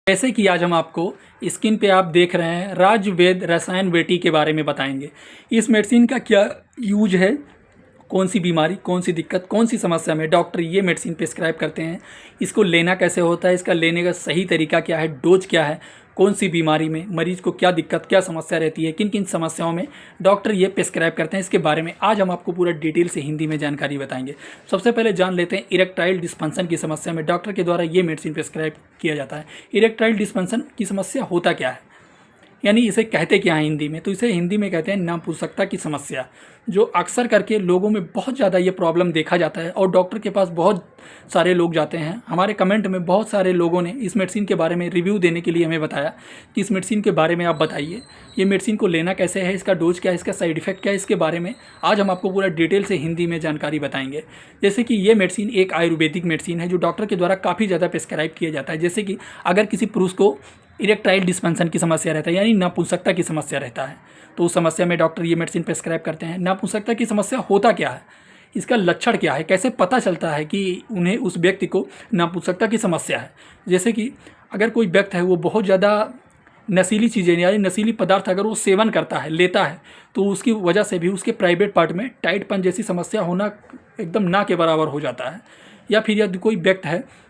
जैसे कि आज हम आपको स्क्रीन पे आप देख रहे हैं राजवेद रसायन बेटी के बारे में बताएंगे। इस मेडिसिन का क्या यूज है, कौन सी बीमारी, कौन सी दिक्कत, कौन सी समस्या में डॉक्टर ये मेडिसिन प्रिस्क्राइब करते हैं, इसको लेना कैसे होता है, इसका लेने का सही तरीका क्या है, डोज क्या है, कौन सी बीमारी में मरीज को क्या दिक्कत, क्या समस्या रहती है, किन किन समस्याओं में डॉक्टर ये प्रिस्क्राइब करते हैं, इसके बारे में आज हम आपको पूरा डिटेल से हिंदी में जानकारी बताएंगे। सबसे पहले जान लेते हैं इरेक्टाइल डिस्फंक्शन की समस्या में डॉक्टर के द्वारा ये मेडिसिन प्रिस्क्राइब किया जाता है। इरेक्टाइल डिस्फंक्शन की समस्या होता क्या है, यानी इसे कहते क्या है हिंदी में, तो इसे हिंदी में कहते हैं नापुंसकता की समस्या, जो अक्सर करके लोगों में बहुत ज़्यादा ये प्रॉब्लम देखा जाता है और डॉक्टर के पास बहुत सारे लोग जाते हैं। हमारे कमेंट में बहुत सारे लोगों ने इस मेडिसिन के बारे में रिव्यू देने के लिए हमें बताया कि इस मेडिसिन के बारे में आप बताइए, ये मेडिसिन को लेना कैसे है, इसका डोज क्या है, इसका साइड इफेक्ट क्या है, इसके बारे में आज हम आपको पूरा डिटेल से हिंदी में जानकारी बताएंगे। जैसे कि ये मेडिसिन एक आयुर्वेदिक मेडिसिन है जो डॉक्टर के द्वारा काफ़ी ज़्यादा प्रिस्क्राइब किया जाता है। जैसे कि अगर किसी पुरुष को इरेक्टाइल डिस्फंक्शन की समस्या रहता है, यानी नापुंसकता की समस्या रहता है, तो उस समस्या में डॉक्टर ये मेडिसिन प्रिस्क्राइब करते हैं। नापुंसकता की समस्या होता क्या है, इसका लक्षण क्या है, कैसे पता चलता है कि उन्हें उस व्यक्ति को नापुंसकता की समस्या है। जैसे कि अगर कोई व्यक्ति है वो बहुत ज़्यादा नशीली चीज़ें यानी नशीली पदार्थ अगर वो सेवन करता है, लेता है, तो उसकी वजह से भी उसके प्राइवेट पार्ट में टाइटपन जैसी समस्या होना एकदम ना के बराबर हो जाता है। या फिर यदि कोई व्यक्ति है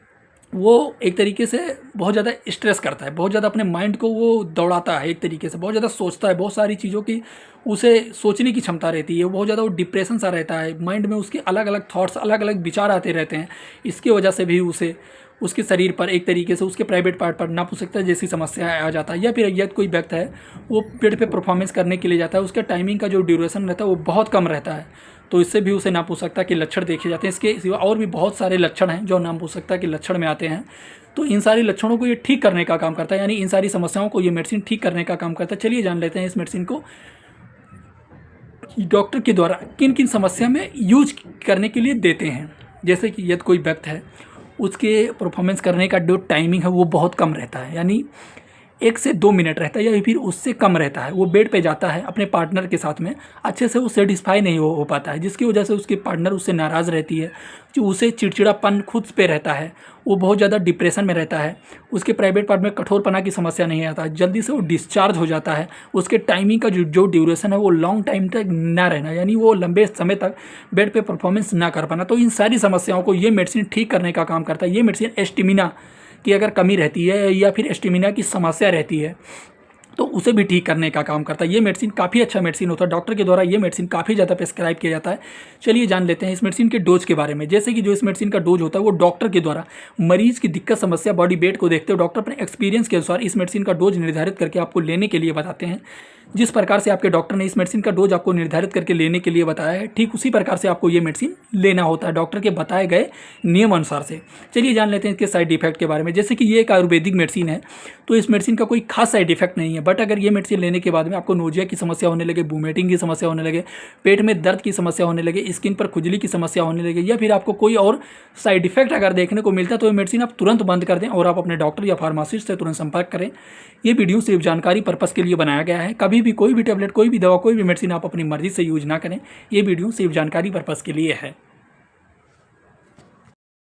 वो एक तरीके से बहुत ज़्यादा स्ट्रेस करता है, बहुत ज़्यादा अपने माइंड को वो दौड़ाता है, एक तरीके से बहुत ज़्यादा सोचता है, बहुत सारी चीज़ों की उसे सोचने की क्षमता रहती है, बहुत ज़्यादा वो डिप्रेशन सा रहता है, माइंड में उसके अलग अलग थॉट्स, अलग अलग विचार आते रहते हैं। इसकी वजह से भी उसे उसके शरीर पर एक तरीके से उसके प्राइवेट पार्ट पर नापुंसकता जैसी समस्या आ जाता है। या फिर यदि कोई व्यक्ति है वो फील्ड पे परफॉर्मेंस करने के लिए जाता है, उसका टाइमिंग का जो ड्यूरेशन रहता है वो बहुत कम रहता है, तो इससे भी उसे नापुंसकता के लक्षण देखे जाते हैं। इसके सिवा और भी बहुत सारे लक्षण हैं जो नापुंसकता के लक्षण में आते हैं, तो इन सारी लक्षणों को ये ठीक करने का काम करता है, यानी इन सारी समस्याओं को ये मेडिसिन ठीक करने का काम करता है। चलिए जान लेते हैं इस मेडिसिन को डॉक्टर के द्वारा किन किन समस्या में यूज करने के लिए देते हैं। जैसे कि यदि कोई व्यक्ति है उसके परफॉर्मेंस करने का जो टाइमिंग है वो बहुत कम रहता है, यानी 1 से 2 मिनट रहता है या फिर उससे कम रहता है, वो बेड पे जाता है अपने पार्टनर के साथ में, अच्छे से वो सेटिस्फाई नहीं हो पाता है, जिसकी वजह से उसके पार्टनर उससे नाराज़ रहती है, जो उसे चिड़चिड़ापन खुद पे रहता है, वो बहुत ज़्यादा डिप्रेशन में रहता है, उसके प्राइवेट पार्ट में कठोरपना की समस्या नहीं आता है, जल्दी से वो डिस्चार्ज हो जाता है, उसके टाइमिंग का जो ड्यूरेशन है वो लॉन्ग टाइम तक ना रहना, यानी वो लंबे समय तक बेड पे परफॉर्मेंस ना कर पाना। तो इन सारी समस्याओं को ये मेडिसिन ठीक करने का काम करता है। ये मेडिसिन एस्टिमिना की अगर कमी रहती है या फिर एस्टिमिना की समस्या रहती है तो उसे भी ठीक करने का काम करता है। ये मेडिसिन काफ़ी अच्छा मेडिसिन होता है, डॉक्टर के द्वारा ये मेडिसिन काफ़ी ज़्यादा प्रिस्क्राइब किया जाता है। चलिए जान लेते हैं इस मेडिसिन के डोज के बारे में। जैसे कि जो इस मेडिसिन का डोज होता है वो डॉक्टर के द्वारा मरीज की दिक्कत, समस्या, बॉडी वेट को देखते हुए डॉक्टर अपने एक्सपीरियंस के अनुसार इस मेडिसिन का डोज निर्धारित करके आपको लेने के लिए बताते हैं। जिस प्रकार से आपके डॉक्टर ने इस मेडिसिन का डोज आपको निर्धारित करके लेने के लिए बताया है, ठीक उसी प्रकार से आपको ये मेडिसिन लेना होता है डॉक्टर के बताए गए नियम अनुसार से। चलिए जान लेते हैं इसके साइड इफेक्ट के बारे में। जैसे कि ये एक आयुर्वेदिक मेडिसिन है तो इस मेडिसिन का कोई खास साइड इफेक्ट नहीं है, बट अगर ये मेडिसिन लेने के बाद में आपको नोजिया की समस्या होने लगे, वोमिटिंग की समस्या होने लगे, पेट में दर्द की समस्या होने लगे, स्किन पर खुजली की समस्या होने लगे, या फिर आपको कोई और साइड इफेक्ट अगर देखने को मिलता है तो ये मेडिसिन आप तुरंत बंद कर दें और आप अपने डॉक्टर या फार्मासिस्ट से तुरंत संपर्क करें। ये वीडियो सिर्फ जानकारी पर्पस के लिए बनाया गया है, कभी भी कोई भी टैबलेट, कोई भी दवा, कोई भी मेडिसिन आप अपनी मर्जी से यूज ना करें। ये वीडियो सिर्फ जानकारी पर्पस के लिए है।